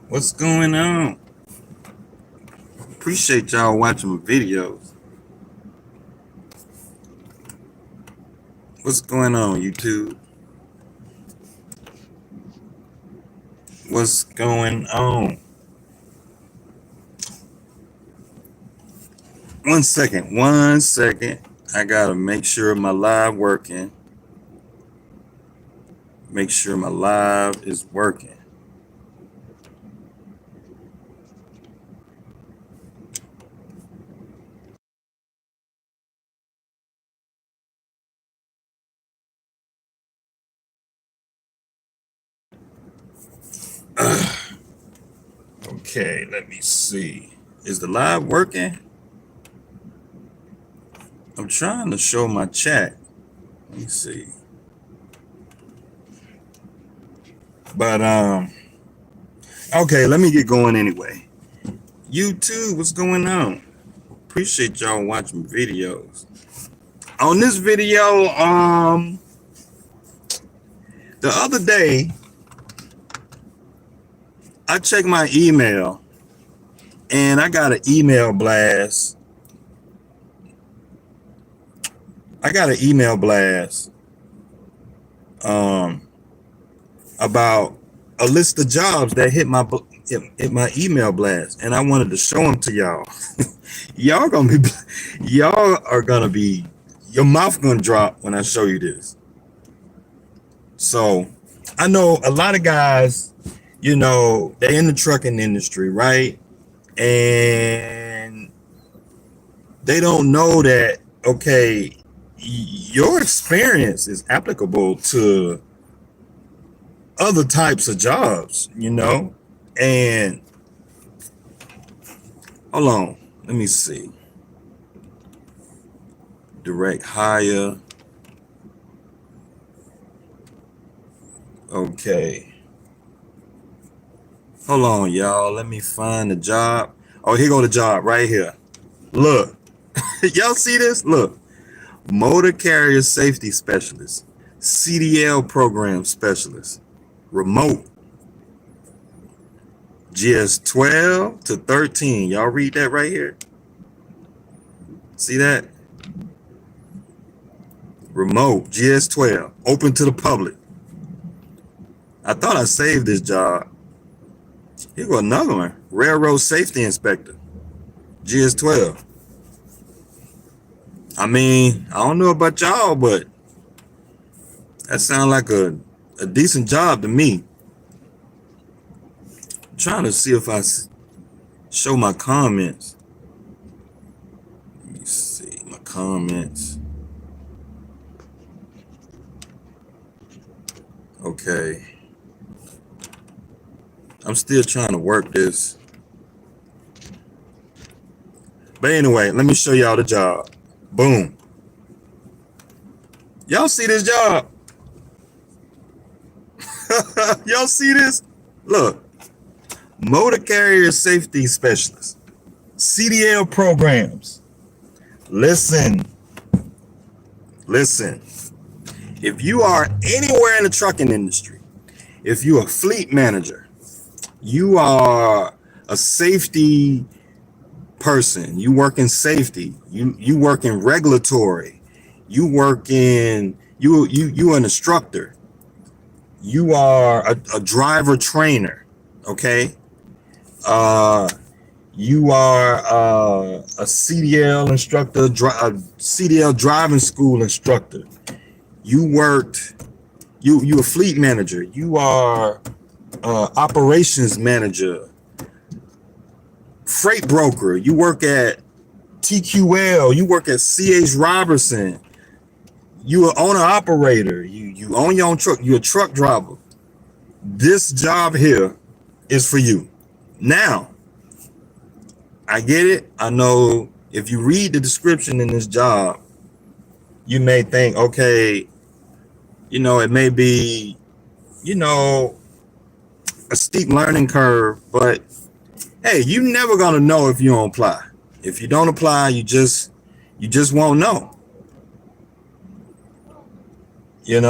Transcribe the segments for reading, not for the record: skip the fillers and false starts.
What's going on? Appreciate y'all watching my videos. What's going on, YouTube? What's going on? 1 second. I gotta make sure my live working. Make sure my live is working. Okay, let me see. Is the live working? I'm trying to show my chat. Let me see. But okay, let me get going anyway. YouTube, what's going on? Appreciate y'all watching videos. On this video, the other day, I checked my email and I got an email blast. About a list of jobs that hit my email blast, and I wanted to show them to y'all. Y'all are gonna be, your mouth gonna drop when I show you this. So I know a lot of guys, they're in the trucking industry, right? And they don't know that, okay, your experience is applicable to other types of jobs, and hold on, let me see. Direct hire. Okay. Hold on, y'all. Let me find the job. Oh, here go the job right here. Look. Y'all see this? Look. Motor carrier safety specialist. CDL program specialist. Remote. GS 12 to 13. Y'all read that right here? See that? Remote. GS 12. Open to the public. I thought I saved this job. Here go another one. Railroad safety inspector. GS 12. I mean, I don't know about y'all, but that sounds like a decent job to me. I'm trying to see if I show my comments. Let me see my comments. Okay. I'm still trying to work this. But anyway, let me show y'all the job. Boom. Y'all see this job? Y'all see this? Look. Motor carrier safety specialist. CDL programs. Listen. If you are anywhere in the trucking industry, if you're a fleet manager, you are a safety person, you work in safety, you work in regulatory, you an instructor, you are a driver trainer, okay? You are a CDL instructor, a CDL driving school instructor. You a fleet manager. You are operations manager, freight broker. You work at TQL. You work at C.H. Robertson. You an owner operator. You own your own truck. You're a truck driver. This job here is for you. Now, I get it. I know if you read the description in this job, you may think, okay, it may be, a steep learning curve, but hey, you never gonna know if you don't apply. If you don't apply, you just won't know. And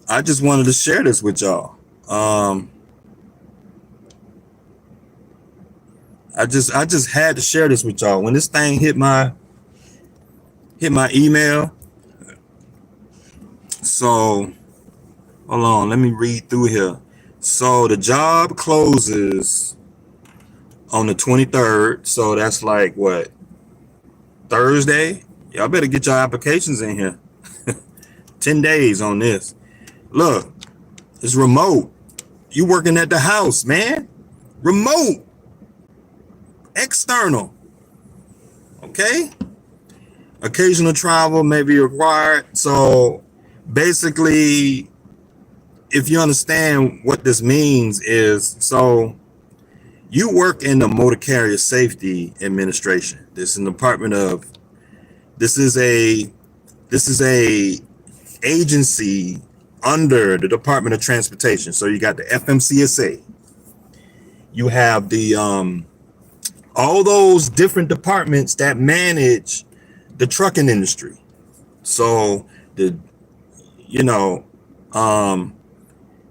I just wanted to share this with y'all. I just had to share this with y'all. When this thing hit my email, so hold on, let me read through here. So the job closes on the 23rd. So that's like what, Thursday? Y'all better get your applications in here. 10 days on this. Look, it's remote. You working at the house, man. Remote. External. Okay? Occasional travel may be required. So basically, if you understand what this means is, so you work in the Motor Carrier Safety Administration. This is a agency under the Department of Transportation. So you got the FMCSA. You have the all those different departments that manage the trucking industry. So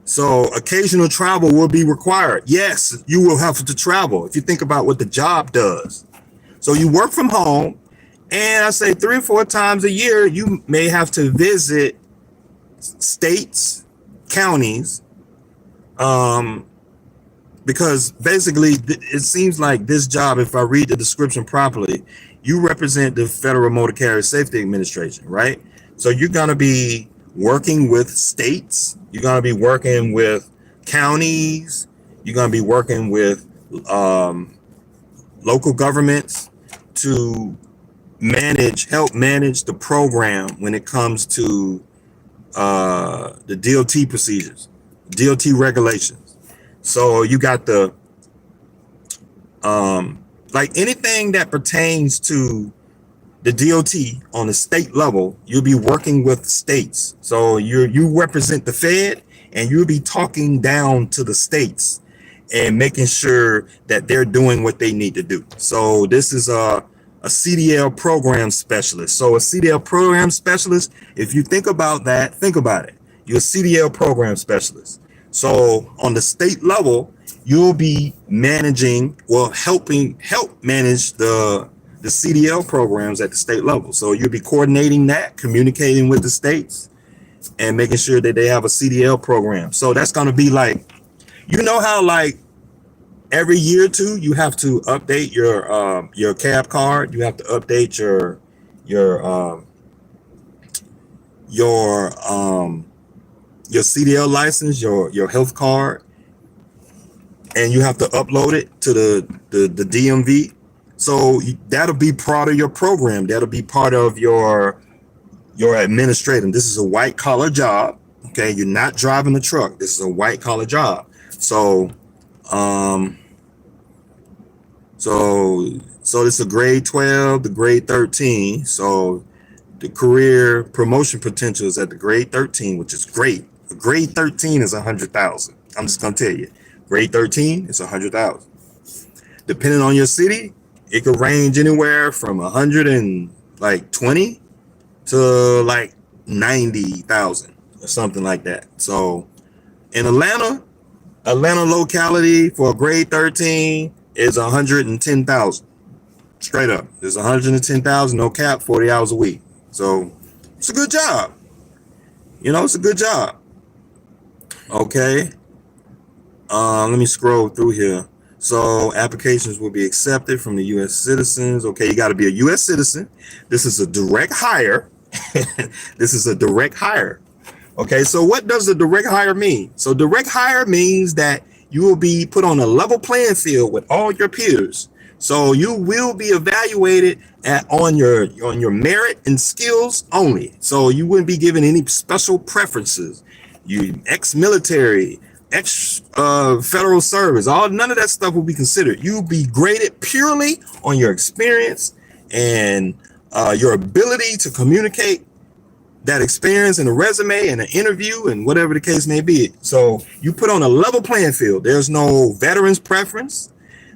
so occasional travel will be required. Yes, you will have to travel if you think about what the job does. So you work from home, and I say 3 or 4 times a year, you may have to visit states, counties, because basically it seems like this job, if I read the description properly, you represent the Federal Motor Carrier Safety Administration, right? So you're going to be working with states, you're going to be working with counties, you're going to be working with local governments to help manage the program when it comes to the DOT procedures, DOT regulations. So you got the like anything that pertains to the DOT on the state level, you'll be working with states. So you represent the Fed, and you'll be talking down to the states and making sure that they're doing what they need to do. So this is a CDL program specialist. So a CDL program specialist, if you think about that, think about it. You're a CDL program specialist. So on the state level, you'll be managing, well, help manage the CDL programs at the state level. So you'll be coordinating that, communicating with the states, and making sure that they have a CDL program. So that's going to be like, how like every year or two you have to update your cab card. You have to update your CDL license, your health card, and you have to upload it to the DMV. So that'll be part of your program. That'll be part of your administrative. This is a white collar job. Okay, you're not driving the truck. This is a white collar job. So so it's a grade 12, the grade 13. So the career promotion potential is at the grade 13, which is great. The grade 13 is 100,000. I'm just gonna tell you, grade 13 is 100,000. Depending on your city, it could range anywhere from 120 to like 90,000 or something like that. So in Atlanta locality for a grade 13 is 110,000. Straight up. There's 110,000, no cap, 40 hours a week. So it's a good job. It's a good job. Okay. Let me scroll through here. So applications will be accepted from the U.S. citizens. Okay, you got to be a U.S. citizen. This is a direct hire. This is a direct hire. Okay, so what does the direct hire mean? So direct hire means that you will be put on a level playing field with all your peers. So you will be evaluated on your merit and skills only. So you wouldn't be given any special preferences. You ex-military, federal service, none of that stuff will be considered. You'll be graded purely on your experience and your ability to communicate that experience in a resume and an interview and whatever the case may be. So you put on a level playing field. There's no veterans preference.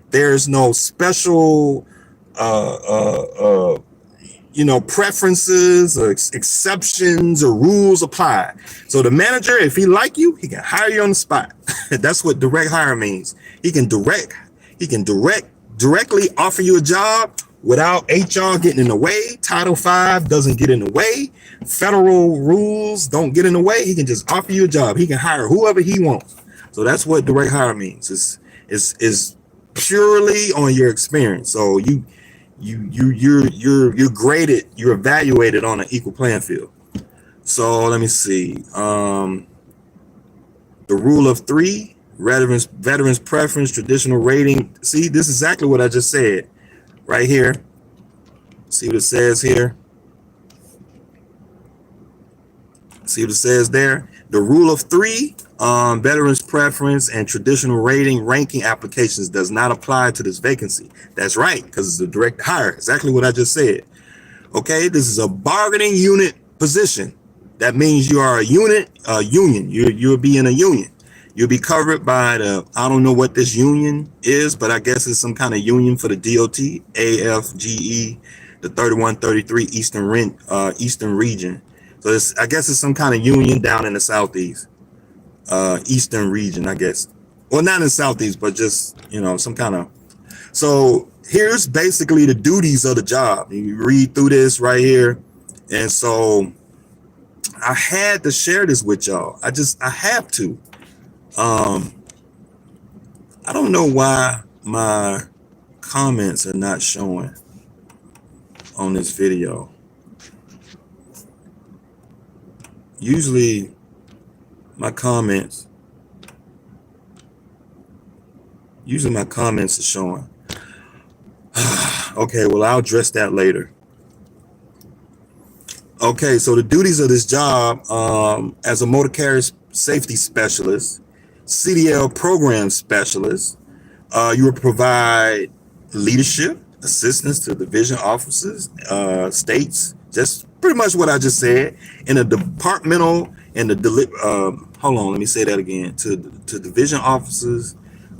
There's no special preferences or exceptions or rules apply. So the manager, if he like you, he can hire you on the spot. That's what direct hire means. He can directly offer you a job without HR getting in the way. Title V doesn't get in the way. Federal rules don't get in the way. He can just offer you a job. He can hire whoever he wants. So that's what direct hire means. Is purely on your experience. So you're graded, you're evaluated on an equal playing field. So let me see. The rule of three, veterans preference, traditional rating. See, this is exactly what I just said right here. See what it says here. See what it says there. The rule of three, veterans preference and traditional ranking applications does not apply to this vacancy. That's right, because it's a direct hire. Exactly what I just said. Okay, this is a bargaining unit position. That means you are a union. You'll be in a union. You'll be covered by I don't know what this union is, but I guess it's some kind of union for the DOT, AFGE, the 3133 Eastern region. So I guess it's some kind of union down in the Southeast, Eastern region, I guess. Well, not in the Southeast, but just, some kind of. So here's basically the duties of the job. You read through this right here. And so I had to share this with y'all. I have to. I don't know why my comments are not showing on this video. Usually my comments are showing. Okay, well, I'll address that later. Okay, so the duties of this job, as a motor carrier safety specialist, CDL program specialist, you will provide leadership, assistance to division officers, states, just pretty much what I just said, in a departmental and hold on, let me say that again, to division officers,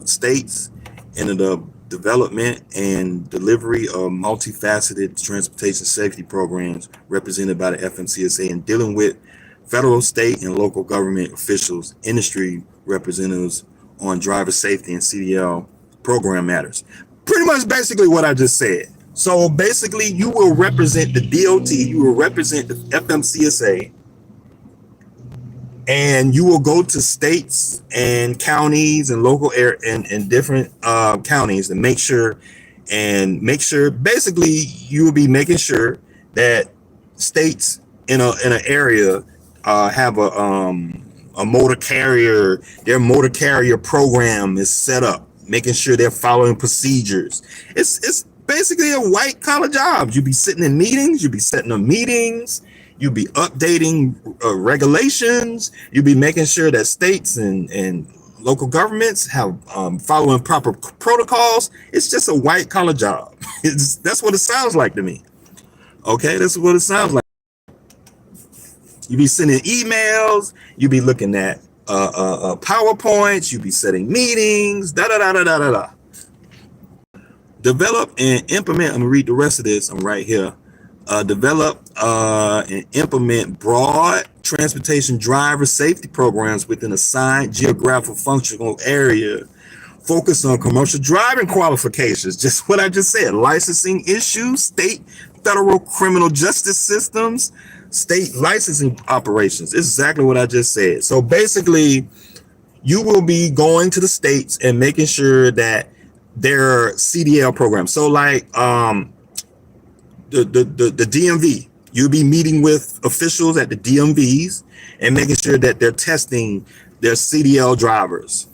states, in the development and delivery of multifaceted transportation safety programs represented by the FMCSA, and dealing with federal, state, and local government officials, industry representatives on driver safety and CDL program matters. Pretty much basically what I just said. So basically you will represent the DOT, you will represent the FMCSA, and you will go to states and counties and local and different counties and make sure basically you will be making sure that states in an area have a motor carrier, their motor carrier program is set up, making sure they're following procedures. It's basically a white collar job. You'll be sitting in meetings, you'll be setting up meetings, you'll be updating regulations, you'll be making sure that states and local governments have following proper protocols. It's just a white collar job. That's what it sounds like to me. Okay, that's what it sounds like. You be sending emails, you be looking at PowerPoints, you be setting meetings, Develop and implement, I'm gonna read the rest of this, I'm right here. Develop and implement broad transportation driver safety programs within assigned geographical functional area. Focus on commercial driving qualifications, just what I just said, licensing issues, state, federal criminal justice systems, state licensing operations. It's exactly what I just said. So basically, you will be going to the states and making sure that their CDL program. So like the DMV, you'll be meeting with officials at the DMVs and making sure that they're testing their CDL drivers.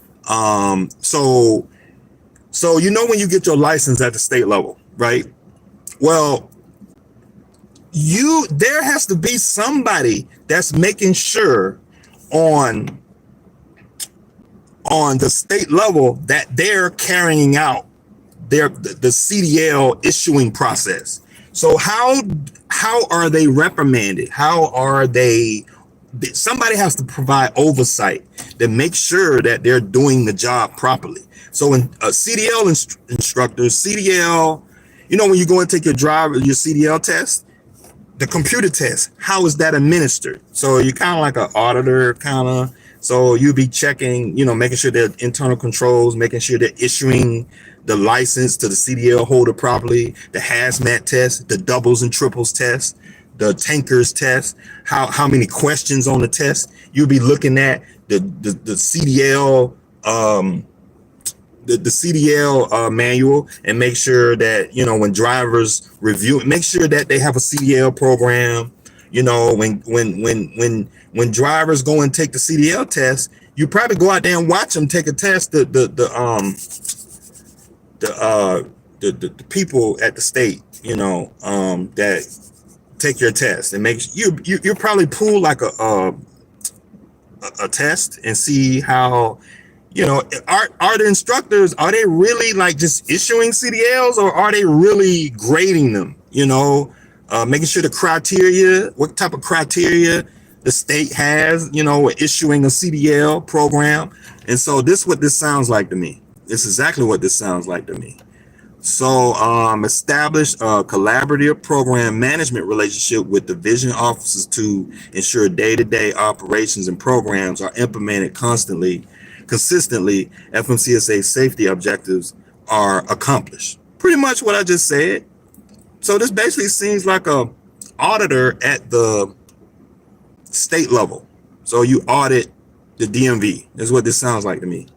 So when you get your license at the state level, right? Well, there has to be somebody that's making sure on the state level that they're carrying out the CDL issuing process. So how are they reprimanded? Somebody has to provide oversight to make sure that they're doing the job properly. So in CDL instructors, CDL, when you go and take your CDL test, The computer test, how is that administered? So you're kind of like an auditor, kind of. So you'll be checking, making sure that internal controls, making sure they're issuing the license to the CDL holder properly, the hazmat test, the doubles and triples test, the tankers test, how many questions on the test. You'll be looking at the CDL the CDL manual, and make sure that, when drivers review, make sure that they have a CDL program. When drivers go and take the CDL test, you probably go out there and watch them take a test. The people at the state, that take your test, and make you probably pull like a test and see how, are the instructors, are they really like just issuing CDLs, or are they really grading them? Making sure the criteria, what type of criteria the state has, issuing a CDL program. And so this is what this sounds like to me. It's exactly what this sounds like to me. So establish a collaborative program management relationship with division officers to ensure day-to-day operations and programs are implemented consistently. FMCSA safety objectives are accomplished. Pretty much what I just said. So this basically seems like a auditor at the state level. So you audit the DMV. That's what this sounds like to me.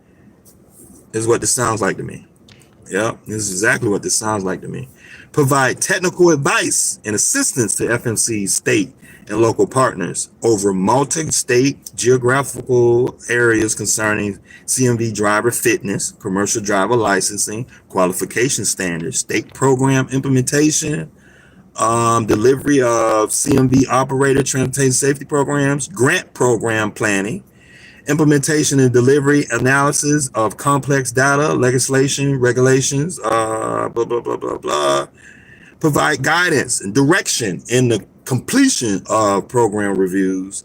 Yeah, this is exactly what this sounds like to me. Provide technical advice and assistance to FMC state and local partners over multi-state geographical areas concerning CMV driver fitness, commercial driver licensing, qualification standards, state program implementation, delivery of CMV operator transportation safety programs, grant program planning, implementation and delivery analysis of complex data, legislation, regulations, blah, blah, blah, blah, blah. Provide guidance and direction in the completion of program reviews,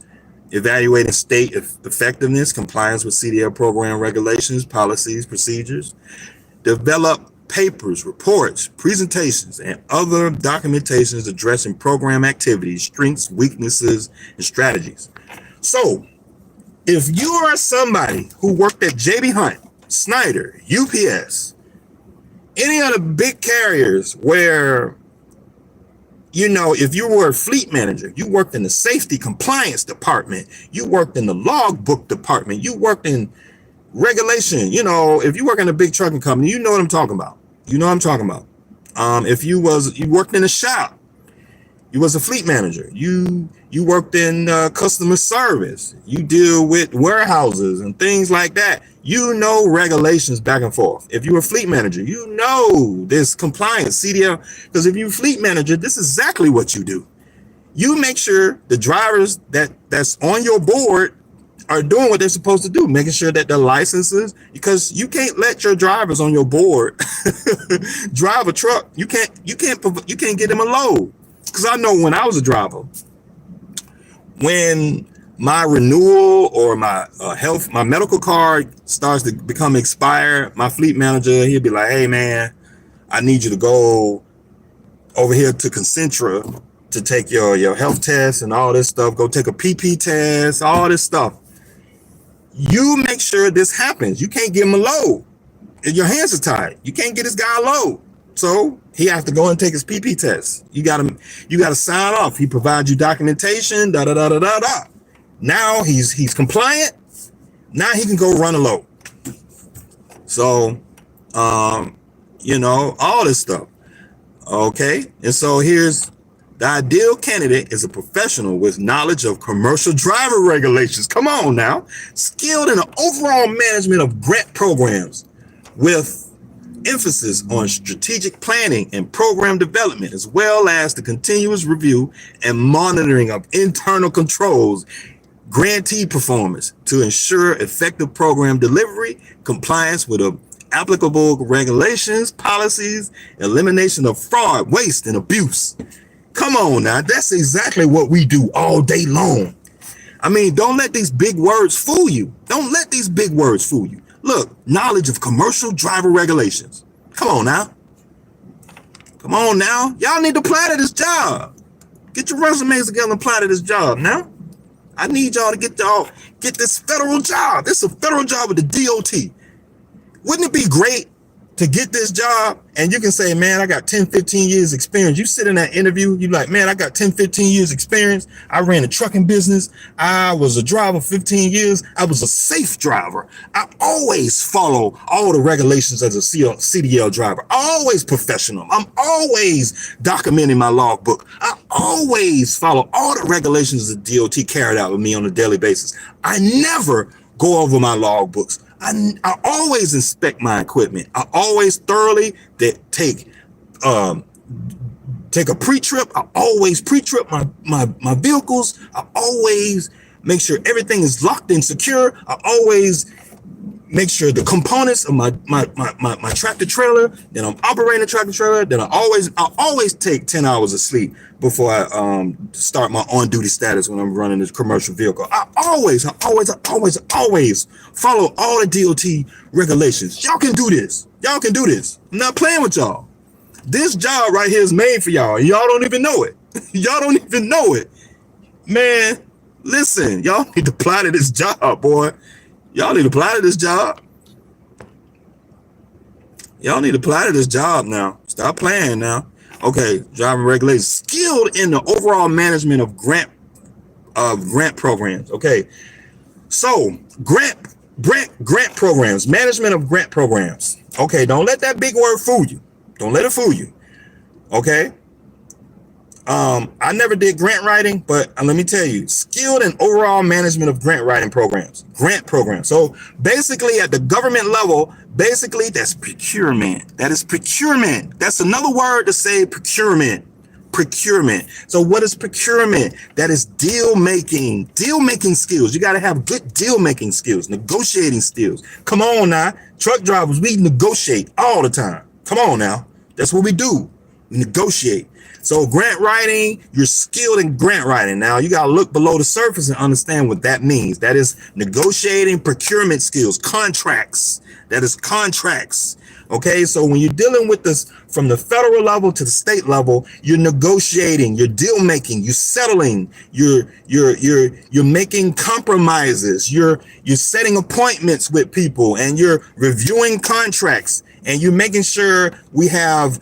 evaluating state effectiveness, compliance with CDL program regulations, policies, procedures. Develop papers, reports, presentations, and other documentations addressing program activities, strengths, weaknesses, and strategies. So, if you are somebody who worked at JB Hunt, Snyder, UPS, any of the big carriers where, if you were a fleet manager, you worked in the safety compliance department, you worked in the logbook department, you worked in regulation, if you work in a big trucking company, you know what I'm talking about. If you worked in a shop, you was a fleet manager, you worked in customer service, you deal with warehouses and things like that. Regulations back and forth. If you're a fleet manager, this compliance, CDL, because if you're a fleet manager, this is exactly what you do. You make sure the drivers that's on your board are doing what they're supposed to do, making sure that their licenses, because you can't let your drivers on your board drive a truck. You can't get them a load. Because I know when I was a driver, when my renewal or my my medical card starts to become expired, my fleet manager, he'll be like, hey man, I need you to go over here to Concentra to take your health test and all this stuff. Go take a PP test, all this stuff. You make sure this happens. You can't give him a load. Your hands are tied. You can't get this guy a load. So he has to go and take his PP test. You gotta sign off. He provides you documentation, da da da da da da. Now he's compliant. Now he can go run a load. So all this stuff. Okay. And so here's the ideal candidate is a professional with knowledge of commercial driver regulations. Come on now. Skilled in the overall management of grant programs with emphasis on strategic planning and program development, as well as the continuous review and monitoring of internal controls, grantee performance to ensure effective program delivery, compliance with applicable regulations, policies, elimination of fraud, waste, and abuse. Come on now, that's exactly what we do all day long. I mean, don't let these big words fool you. Look, knowledge of commercial driver regulations. Come on now. Y'all need to apply to this job. Get your resumes together and apply to this job now. I need y'all to get this federal job. This is a federal job with the DOT. Wouldn't it be great to get this job and you can say, man, I got 10, 15 years experience. You sit in that interview, you like, man, I got 10, 15 years experience. I ran a trucking business. I was a driver 15 years. I was a safe driver. I always follow all the regulations as a CDL driver. Always professional. I'm always documenting my logbook. I always follow all the regulations the DOT carried out with me on a daily basis. I never go over my logbooks. I always inspect my equipment. I always thoroughly take a pre-trip. I always pre-trip my vehicles. I always make sure everything is locked and secure. I always make sure the components of my tractor trailer, then I'm operating the tractor trailer, then I always take 10 hours of sleep before I start my on-duty status when I'm running this commercial vehicle. I always follow all the DOT regulations. Y'all can do this. Y'all can do this. I'm not playing with y'all. This job right here is made for y'all. Y'all don't even know it. Y'all don't even know it. Man, listen, y'all need to apply to this job, boy. Y'all need to apply to this job. Y'all need to apply to this job now. Stop playing now. Okay, driving regulations. Skilled in the overall management of grant programs. Okay, so grant programs, management of grant programs. Okay, don't let that big word fool you. Don't let it fool you. Okay. I never did grant writing, but let me tell you, skilled in overall management of grant writing programs, grant programs. So basically at the government level, basically that's procurement. That is procurement. That's another word to say procurement. Procurement. So what is procurement? That is deal making skills. You got to have good deal making skills, negotiating skills. Come on now, truck drivers, we negotiate all the time. Come on now. That's what we do. We negotiate. So grant writing, you're skilled in grant writing. Now you got to look below the surface and understand what that means. That is negotiating procurement skills, contracts. That is contracts. Okay, so when you're dealing with this from the federal level to the state level, you're negotiating, you're deal making, you're settling, you're making compromises, you're setting appointments with people, and you're reviewing contracts, and you're making sure we have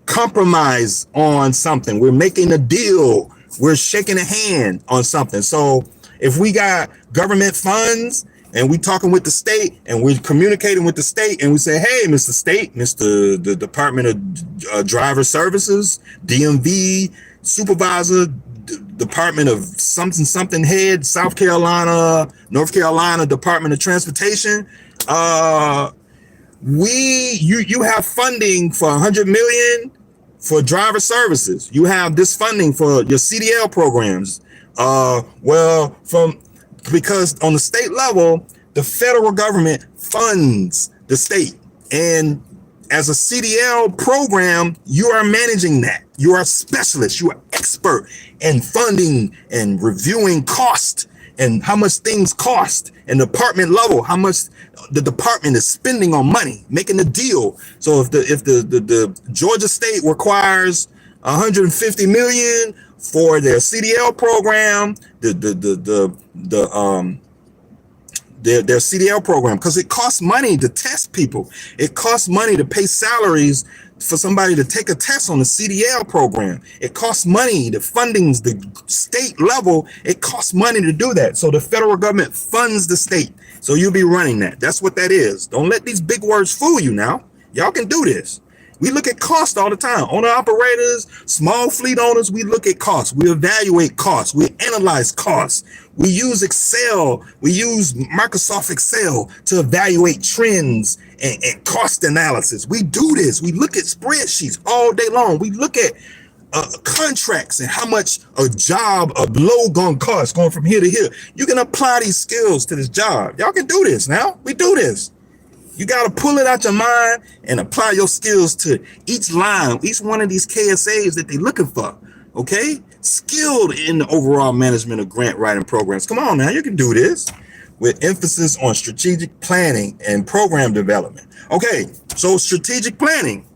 compromise on something. We're making a deal. We're shaking a hand on something. So if we got government funds and we talking with the state and we're communicating with the state and we say, hey, Mr. State, the Department of Driver Services, DMV, Supervisor, Department of something head, South Carolina, North Carolina, Department of Transportation, you have funding for 100 million for driver services. You have this funding for your CDL programs. Because on the state level, the federal government funds the state. And as a CDL program, you are managing that. You are a specialist. You are expert in funding and reviewing cost and how much things cost, and department level, how much the department is spending on money, making the deal. So if the Georgia state requires 150 million for their CDL program, their CDL program, because it costs money to test people. It costs money to pay salaries for somebody to take a test on the CDL program. It costs money. The funding's the state level. It costs money to do that. So the federal government funds the state. So you'll be running that. That's what that is. Don't let these big words fool you now. Y'all can do this. We look at cost all the time. Owner operators, small fleet owners, we look at costs. We evaluate costs. We analyze costs. We use Excel. We use Microsoft Excel to evaluate trends and cost analysis. We do this. We look at spreadsheets all day long. We look at contracts and how much a load gonna cost going from here to here. You can apply these skills to this job. Y'all can do this now. We do this. You got to pull it out your mind and apply your skills to each line, each one of these KSAs that they're looking for. Okay? Skilled in the overall management of grant writing programs. Come on now, you can do this with emphasis on strategic planning and program development. Okay, so strategic planning.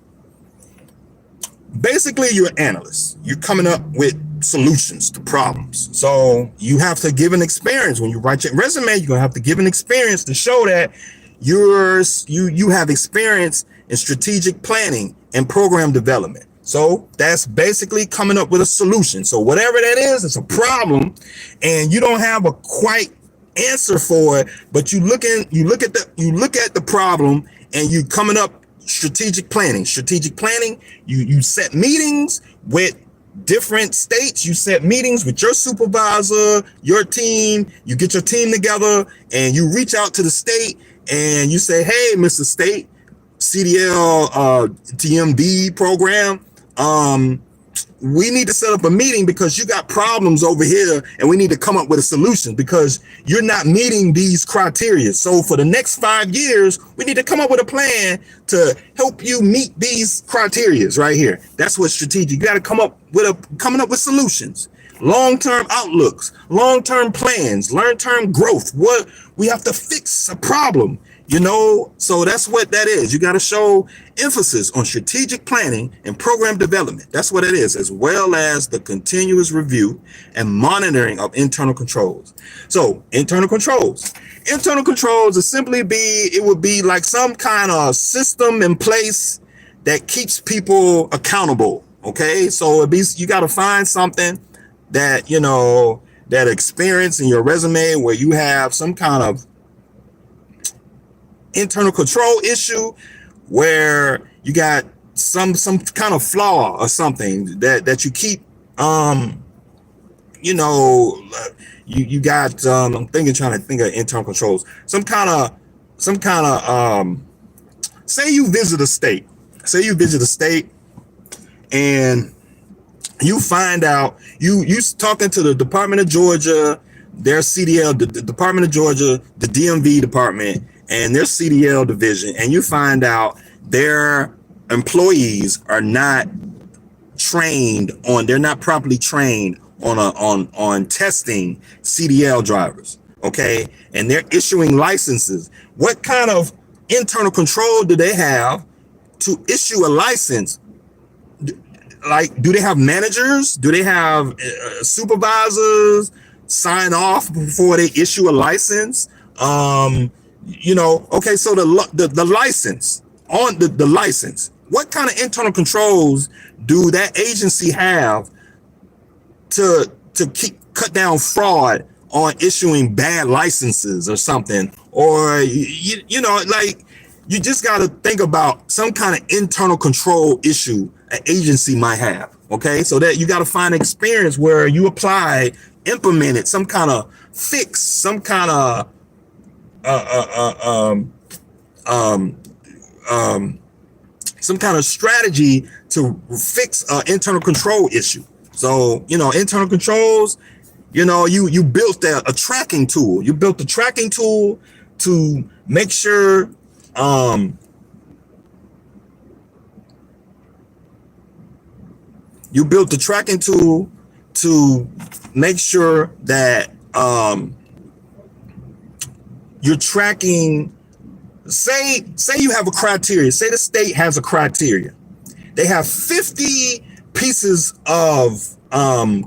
basically you're an analyst. You're coming up with solutions to problems. So you have to give an experience when you write your resume. You're gonna have to give an experience to show that you have experience in strategic planning and program development. So that's basically coming up with a solution. So whatever that is, it's a problem, and you don't have a quite answer for it, but you look at the problem, and you coming up strategic planning. You set meetings with different states. You set meetings with your supervisor, your team. You get your team together, and you reach out to the state, and you say, hey, Mr. State, CDL TMB program, we need to set up a meeting because you got problems over here, and we need to come up with a solution because you're not meeting these criteria. So for the next 5 years, we need to come up with a plan to help you meet these criteria right here. That's what strategic. You got to coming up with solutions, long-term outlooks, long-term plans, long-term growth. What we have to fix a problem. So that's what that is. You got to show emphasis on strategic planning and program development. That's what it is, as well as the continuous review and monitoring of internal controls. So internal controls would be like some kind of system in place that keeps people accountable. Okay. So you got to find something that, that experience in your resume where you have some kind of internal control issue where you got some kind of flaw or something that you keep you got I'm trying to think of internal controls, some kind of say you visit a state and you find out you talking to the Department of Georgia, their CDL, the Department of Georgia, the DMV department, and their CDL division, and you find out their employees are not they're not properly trained on testing CDL drivers. Okay. And they're issuing licenses. What kind of internal control do they have to issue a license? Like, do they have managers? Do they have supervisors sign off before they issue a license? Okay, so the license, on the license, what kind of internal controls do that agency have to cut down fraud on issuing bad licenses or something? Or you just got to think about some kind of internal control issue an agency might have. Okay, so that you got to find experience where you implemented some kind of fix, some kind of some kind of strategy to fix an internal control issue. So, internal controls, you built a tracking tool. You built a tracking tool to make sure, that you're tracking. Say you have a criteria. Say the state has a criteria. They have 50 pieces of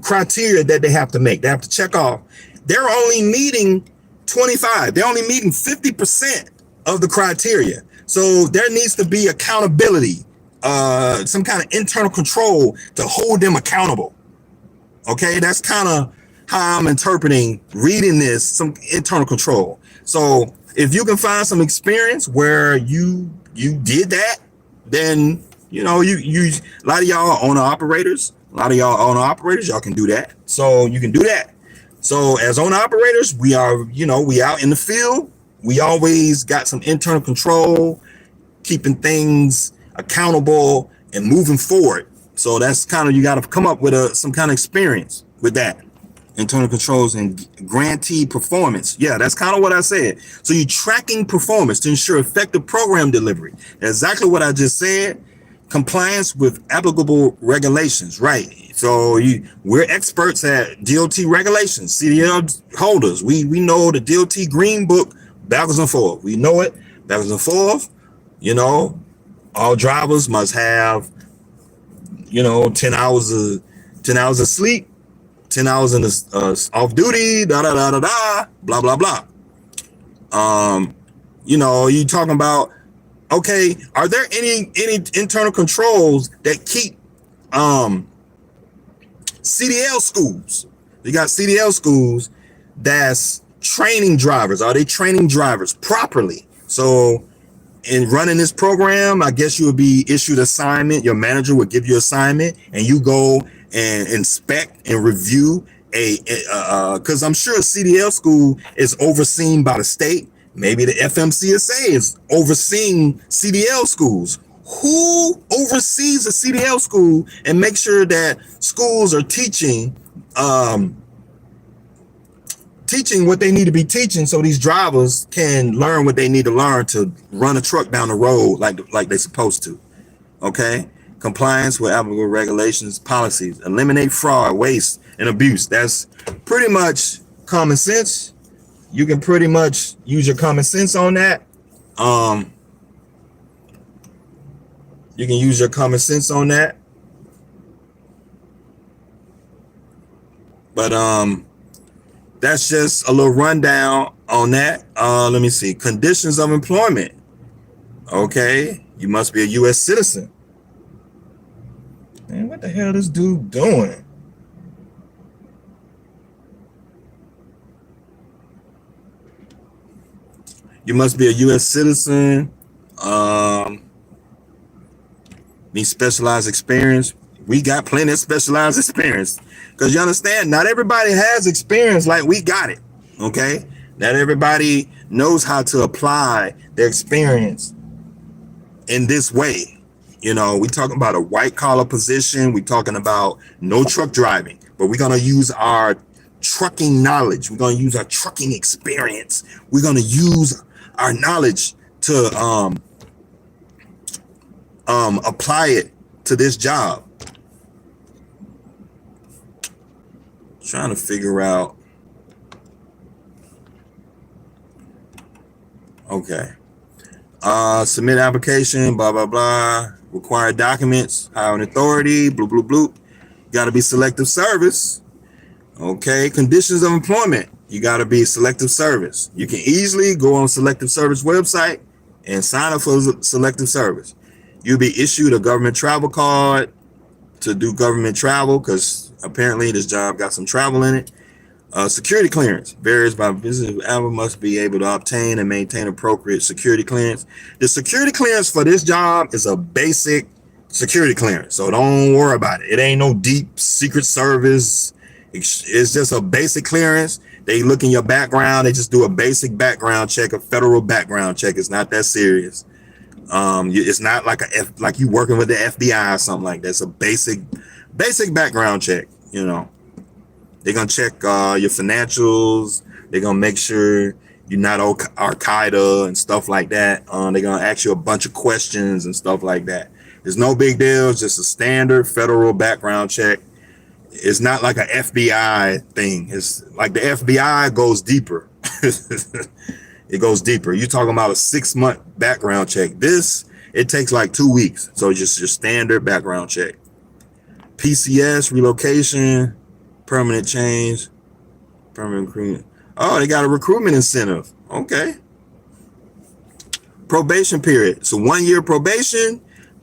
criteria that they have to make. They have to check off. They're only meeting 25. They're only meeting 50% of the criteria. So there needs to be accountability, some kind of internal control to hold them accountable. Okay, that's kind of how I'm interpreting reading this, some internal control. So if you can find some experience where you did that, then you a lot of y'all owner operators, y'all can do that. So you can do that. So as owner operators, we are, we out in the field. We always got some internal control, keeping things accountable and moving forward. So that's kind of, you got to come up with some kind of experience with that. Internal controls and grantee performance. Yeah, that's kind of what I said. So you're tracking performance to ensure effective program delivery. That's exactly what I just said. Compliance with applicable regulations, right? So we're experts at DOT regulations, CDL holders. We know the DOT Green Book backwards and forth. We know it backwards and forth. All drivers must have you know, 10 hours of sleep, 10 hours in the off duty, da da da da da, blah blah blah. You know, you talking about, okay, are there any internal controls that keep CDL schools? You got CDL schools that's training drivers. Are they training drivers properly? So in running this program, I guess you would be issued assignment. Your manager would give you assignment, and you go and inspect and review because I'm sure a CDL school is overseen by the state. Maybe the FMCSA is overseeing CDL schools. Who oversees a CDL school and make sure that schools are teaching what they need to be teaching, so these drivers can learn what they need to learn to run a truck down the road like they're supposed to? Okay, compliance with applicable regulations, policies, eliminate fraud, waste, and abuse. That's pretty much common sense. You can pretty much use your common sense on that. You can use your common sense on that. But that's just a little rundown on that. Let me see. Conditions of employment. Okay, you must be a U.S. citizen. Man, what the hell is this dude doing? You must be a U.S. citizen. Need specialized experience. We got plenty of specialized experience, because you understand, not everybody has experience like we got it. Okay, not everybody knows how to apply their experience in this way. You know, we talking about a white collar position. We talking about no truck driving, but we're gonna use our trucking knowledge. We're gonna use our trucking experience. We're gonna use our knowledge to apply it to this job. Trying to figure out. Okay. Submit application, blah, blah, blah. Required documents, hiring authority, blue, blue, blue. Got to be selective service. Okay. Conditions of employment. You got to be selective service. You can easily go on selective service website and sign up for selective service. You'll be issued a government travel card to do government travel, because apparently this job got some travel in it. Security clearance varies by business. Whoever must be able to obtain and maintain appropriate security clearance. The security clearance for this job is a basic security clearance, so don't worry about it. It ain't no deep secret service. It's just a basic clearance. They look in your background. They just do a basic background check, a federal background check. It's not that serious. It's not like like you working with the FBI or something like that. It's a basic background check. You know, they're gonna check your financials. They're gonna make sure you're not Al-Qaeda and stuff like that. They're gonna ask you a bunch of questions and stuff like that. There's no big deal. It's just a standard federal background check. It's not like an FBI thing. It's like the FBI goes deeper. It goes deeper. You're talking about a 6-month background check. This, it takes like 2 weeks. So just your standard background check. PCS, relocation, permanent change, permanent recruitment. Oh, they got a recruitment incentive. Okay. Probation period. So 1 year probation.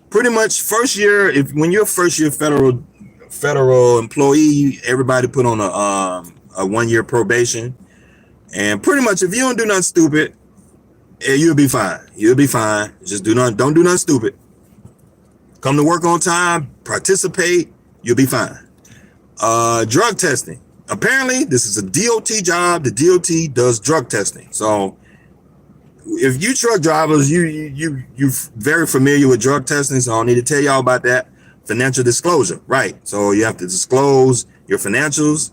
Pretty much first year, when you're a first year federal employee, everybody put on a 1 year probation. And pretty much, if you don't do nothing stupid, you'll be fine. You'll be fine. Just don't do nothing stupid. Come to work on time, participate, you'll be fine. Drug testing. Apparently, this is a DOT job. The DOT does drug testing. So if you truck drivers, you're very familiar with drug testing, so I don't need to tell y'all about that. Financial disclosure, right? So you have to disclose your financials.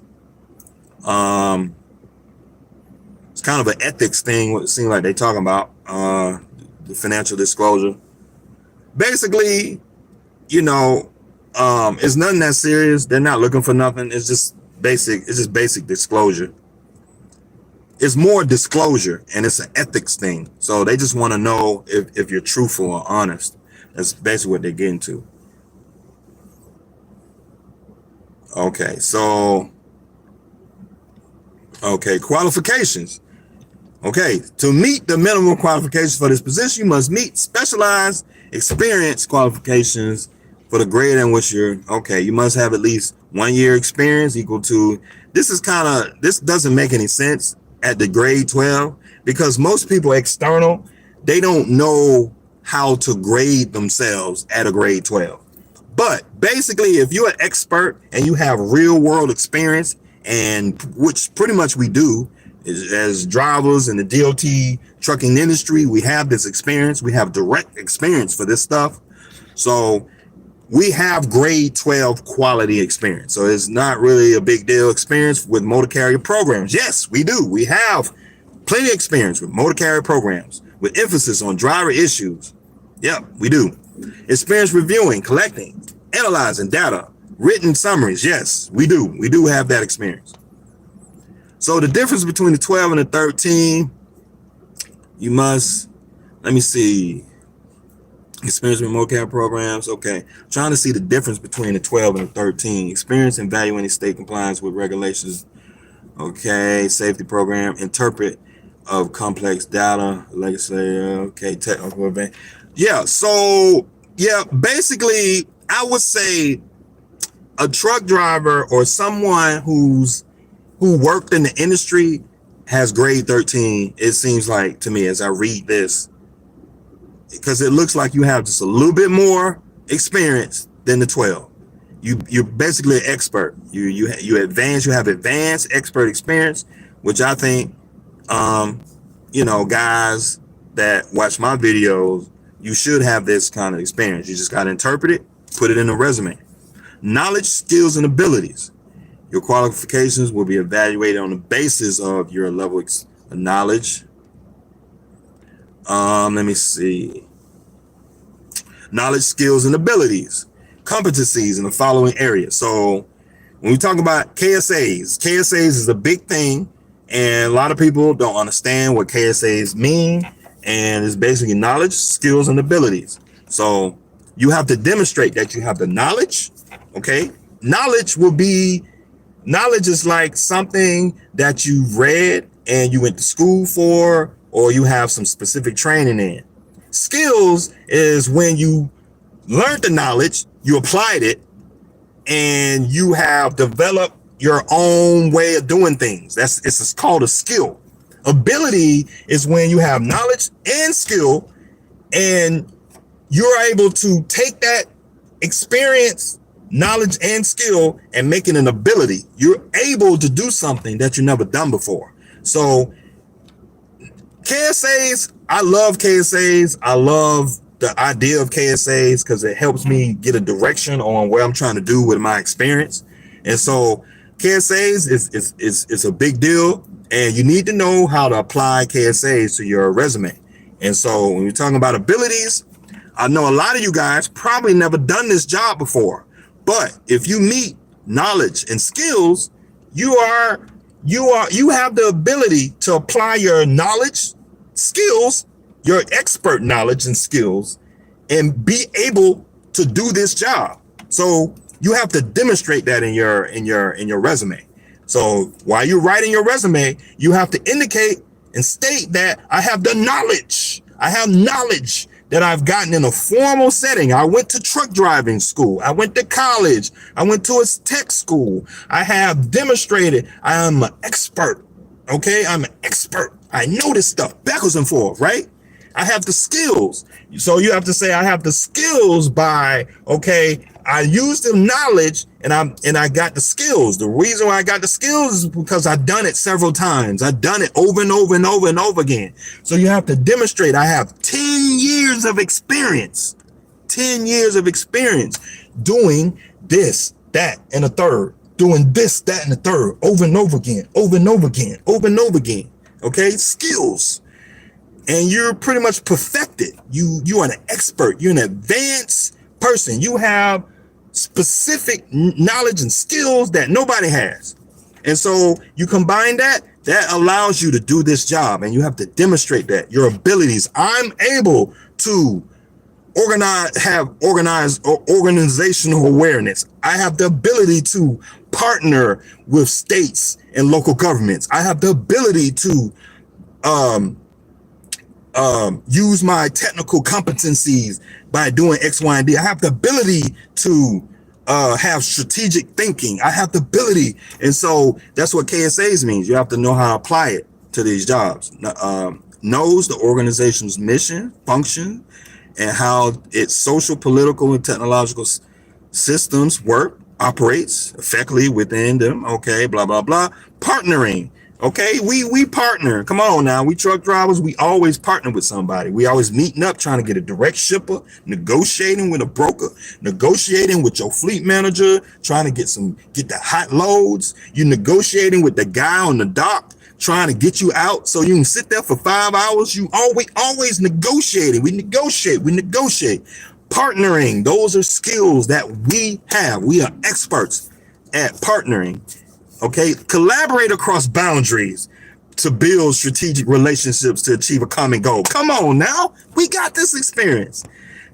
It's kind of an ethics thing. What it seems like they talking about the financial disclosure. Basically, you know, it's nothing that serious. They're not looking for nothing. It's just basic. It's just basic disclosure. It's more disclosure, and it's an ethics thing. So they just want to know if you're truthful or honest. That's basically what they're getting to. Okay, so, okay, qualifications. Okay, to meet the minimum qualifications for this position, you must meet specialized experience qualifications for the grade in which you're, okay, you must have at least 1 year experience equal to, this doesn't make any sense at the grade 12, because most people external, they don't know how to grade themselves at a grade 12. But basically, if you're an expert and you have real world experience, and which pretty much we do, as drivers in the DOT trucking industry, we have this experience. We have direct experience for this stuff. So we have grade 12 quality experience. So it's not really a big deal experience with motor carrier programs. Yes, we do. We have plenty of experience with motor carrier programs with emphasis on driver issues. Yep, we do. Experience reviewing, collecting, analyzing data, written summaries. Yes, we do. We do have that experience. So the difference between the 12 and the 13, you must, let me see, experience with mocap programs. Okay, trying to see the difference between the 12 and the 13. Experience in evaluating state compliance with regulations. Okay, safety program, interpret of complex data, legislature. Okay, technical event. Yeah, so yeah, basically, I would say a truck driver or someone who worked in the industry has grade 13. It seems like to me as I read this, because it looks like you have just a little bit more experience than the 12. You're basically an expert. You have advanced expert experience, which I think, you know, guys that watch my videos, you should have this kind of experience. You just got to interpret it, put it in a resume. Knowledge, skills, and abilities. Your qualifications will be evaluated on the basis of your level of knowledge. Let me see. Knowledge, skills, and abilities. Competencies in the following areas. So when we talk about KSAs is a big thing, and a lot of people don't understand what KSAs mean, and it's basically knowledge, skills, and abilities. So you have to demonstrate that you have the knowledge. Okay, knowledge is like something that you've read and you went to school for, or you have some specific training in. Skills is when you learned the knowledge, you applied it, and you have developed your own way of doing things. It's called a skill. Ability is when you have knowledge and skill, and you're able to take that experience, knowledge, and skill and make it an ability. You're able to do something that you've never done before. So KSAs, I love KSAs. I love the idea of KSAs because it helps me get a direction on where I'm trying to do with my experience. And so KSAs is a big deal, and you need to know how to apply KSAs to your resume. And so when you're talking about abilities, I know a lot of you guys probably never done this job before, but if you meet knowledge and skills, you have the ability to apply your knowledge, skills, your expert knowledge and skills, and be able to do this job. So you have to demonstrate that in your resume. So while you're writing your resume, you have to indicate and state that I have the knowledge. I have knowledge that I've gotten in a formal setting. I went to truck driving school. I went to college. I went to a tech school. I have demonstrated I am an expert. Okay, I'm an expert. I know this stuff backwards and forth, right? I have the skills. So you have to say I have the skills by, okay, I used the knowledge and I got the skills. The reason why I got the skills is because I've done it several times. I've done it over and over and over and over again. So you have to demonstrate I have 10 years of experience, 10 years of experience doing this, that, and a third, doing this, that, and the third over and over again, over and over again, over and over again. Okay, skills. And you're pretty much perfected. You are an expert. You're an advanced person. You have specific knowledge and skills that nobody has. And so you combine that allows you to do this job, and you have to demonstrate that your abilities. I'm able to have organizational awareness. I have the ability to partner with states and local governments. I have the ability to use my technical competencies by doing X, Y, and D. I have the ability to have strategic thinking. I have the ability. And so that's what KSAs means. You have to know how to apply it to these jobs. Knows the organization's mission, function, and how its social, political, and technological systems operates effectively within them. Okay, blah, blah, blah. Partnering. Okay, we partner. Come on now. We truck drivers, we always partner with somebody. We always meeting up, trying to get a direct shipper, negotiating with a broker, negotiating with your fleet manager, trying to get the hot loads. You negotiating with the guy on the dock, trying to get you out so you can sit there for 5 hours. You always negotiating. We negotiate. Partnering. Those are skills that we have. We are experts at partnering. Okay, collaborate across boundaries to build strategic relationships to achieve a common goal. Come on now, we got this experience.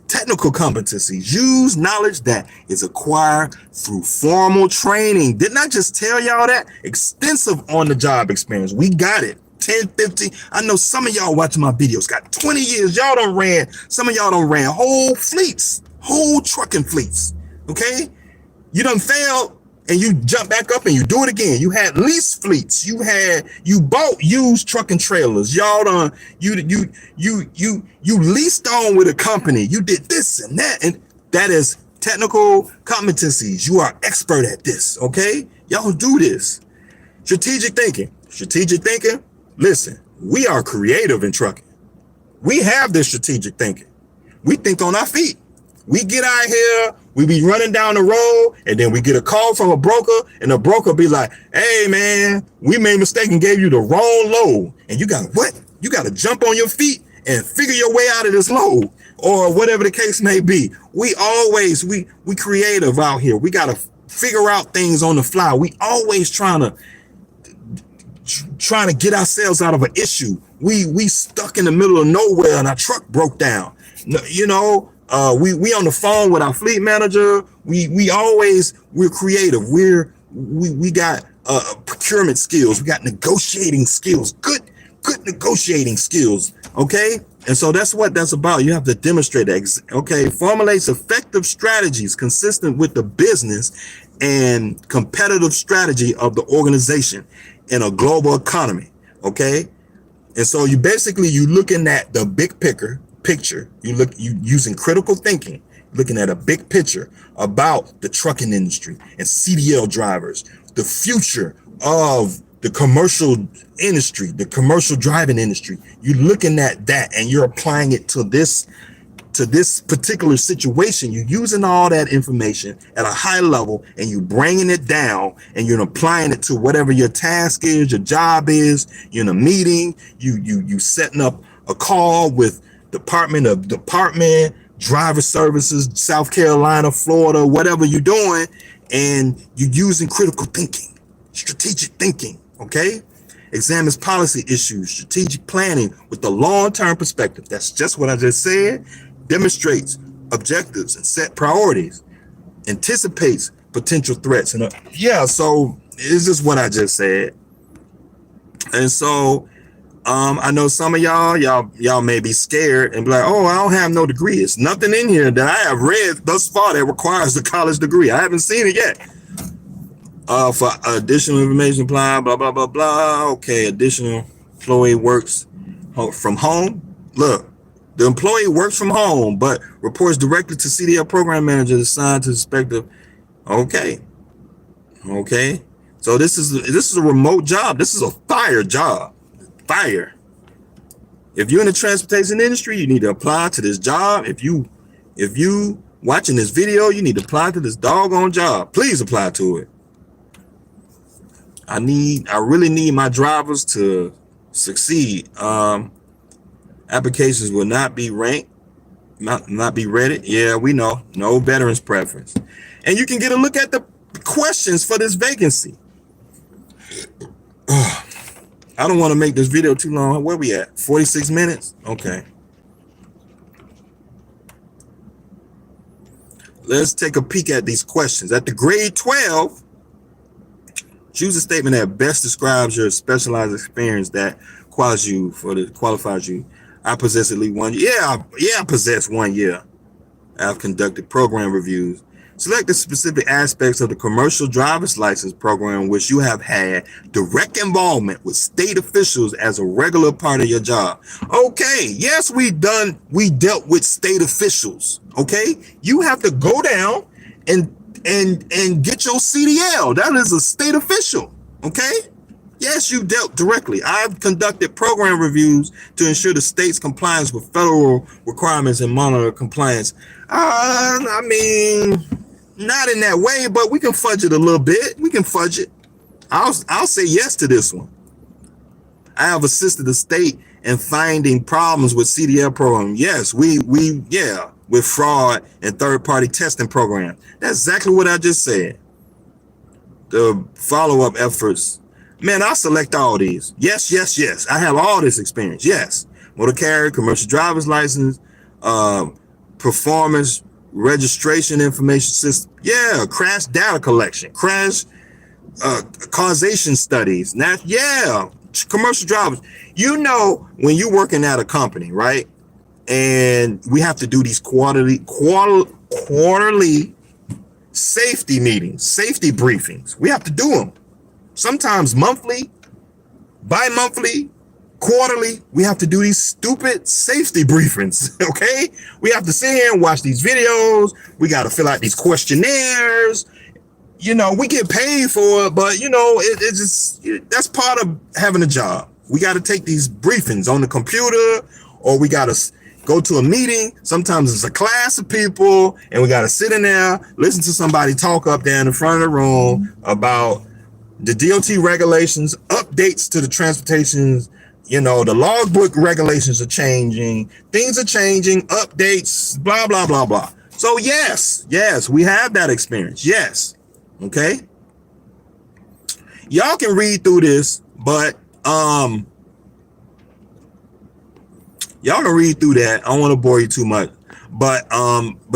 Technical competencies. Use knowledge that is acquired through formal training. Didn't I just tell y'all that? Extensive on-the-job experience. We got it. 10, 15. I know some of y'all watching my videos got 20 years. Some of y'all done ran whole fleets, whole trucking fleets. Okay, you done failed. And you jump back up and you do it again. You had lease fleets. You bought used trucking trailers. Y'all done you leased on with a company. You did this and that, and that is technical competencies. You are expert at this. Okay, y'all do this. Strategic thinking. Listen, we are creative in trucking. We have this strategic thinking. We think on our feet. We get out here, we be running down the road, and then we get a call from a broker, and the broker be like, hey man, we made a mistake and gave you the wrong load. And you got what? You got to jump on your feet and figure your way out of this load, or whatever the case may be. We creative out here. We got to figure out things on the fly. We always trying to get ourselves out of an issue. We stuck in the middle of nowhere and our truck broke down. You know, we on the phone with our fleet manager. We're creative. We got procurement skills. We got negotiating skills. Good negotiating skills. Okay. And so that's what that's about. You have to demonstrate that. Okay. Formulates effective strategies consistent with the business and competitive strategy of the organization in a global economy. Okay. And so you looking at the big picture. You using critical thinking, looking at a big picture about the trucking industry and CDL drivers, the future of the commercial industry, the commercial driving industry. You're looking at that and you're applying it to this particular situation. You're using all that information at a high level and you're bringing it down and you're applying it to whatever your task is, your job is. You're in a meeting, you setting up a call with department, driver services, South Carolina, Florida, whatever you're doing, and you're using critical thinking, strategic thinking. Okay. Examines policy issues, strategic planning with the long-term perspective. That's just what I just said. Demonstrates objectives and set priorities, anticipates potential threats. And so it's just what I just said. And so I know some of y'all may be scared and be like, oh, I don't have no degree. It's nothing in here that I have read thus far that requires a college degree. I haven't seen it yet. For additional information, blah, blah, blah, blah, blah. Okay, additional employee works from home. Look, the employee works from home, but reports directly to CDL program manager assigned to the respective. Okay. So this is a remote job. This is a fire job. Fire. If you're in the transportation industry, you need to apply to this job. If you watching this video, you need to apply to this doggone job. Please apply to it. I really need my drivers to succeed. Applications will not be ranked, not be read. Yeah, we know. No veterans preference. And you can get a look at the questions for this vacancy. I don't want to make this video too long. Where we at? 46 minutes? Okay. Let's take a peek at these questions. At the grade 12, Choose a statement that best describes your specialized experience that qualifies you. I possess at least 1 year. I possess 1 year. I've conducted program reviews. Select the specific aspects of the commercial driver's license program which you have had direct involvement with state officials as a regular part of your job. Okay, yes, we dealt with state officials. Okay, you have to go down and get your CDL. That is a state official. Okay. Yes, you dealt directly. I've conducted program reviews to ensure the state's compliance with federal requirements and monitor compliance. I mean, not in that way, but we can fudge it a little bit. We can fudge it. I'll say yes to this one. I have assisted the state in finding problems with CDL program. Yes, with fraud and third-party testing program. That's exactly what I just said. The follow-up efforts. Man, I'll select all these. Yes, yes, yes. I have all this experience. Yes. Motor carrier, commercial driver's license, performance registration information system. Yeah, crash data collection, crash causation studies. Now, yeah, commercial drivers. You know, when you're working at a company, right? And we have to do these quarterly safety meetings, safety briefings. We have to do them. Sometimes monthly, bi-monthly, quarterly. We have to do these stupid safety briefings, okay? We have to sit here and watch these videos. We got to fill out these questionnaires. You know, we get paid for it, but, you know, it's just, that's part of having a job. We got to take these briefings on the computer, or we got to go to a meeting. Sometimes it's a class of people, and we got to sit in there, listen to somebody talk up there in the front of the room about the DOT regulations, updates to the transportations. You know, the logbook regulations are changing, things are changing, updates, blah, blah, blah, blah. So yes, we have that experience. Yes. Okay. Y'all can read through this, but y'all can read through that. I don't want to bore you too much. But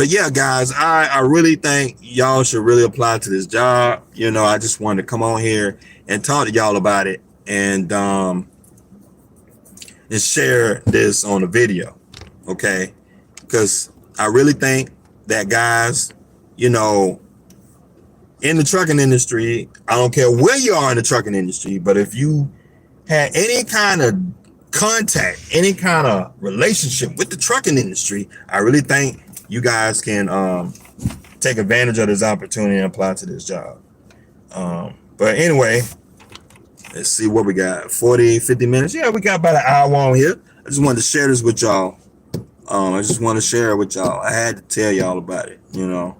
yeah, guys, I really think y'all should really apply to this job. You know, I just wanted to come on here and talk to y'all about it and share this on the video. Okay. Because I really think that, guys, you know, in the trucking industry, I don't care where you are in the trucking industry, but if you had any kind of contact, any kind of relationship with the trucking industry, I really think you guys can take advantage of this opportunity and apply to this job. But anyway, let's see what we got. 50 minutes. Yeah, we got about an hour on here. I just wanted to share this with y'all. I just want to share it with y'all. I had to tell y'all about it. You know,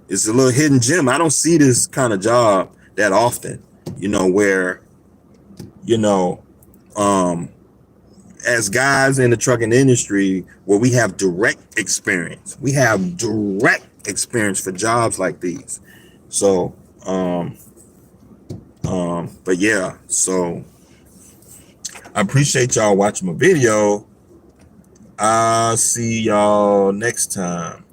it's a little hidden gem. I don't see this kind of job that often, you know, where, you know, as guys in the trucking industry, where we have direct experience. We have direct experience for jobs like these. So, but yeah, so I appreciate y'all watching my video. I'll see y'all next time.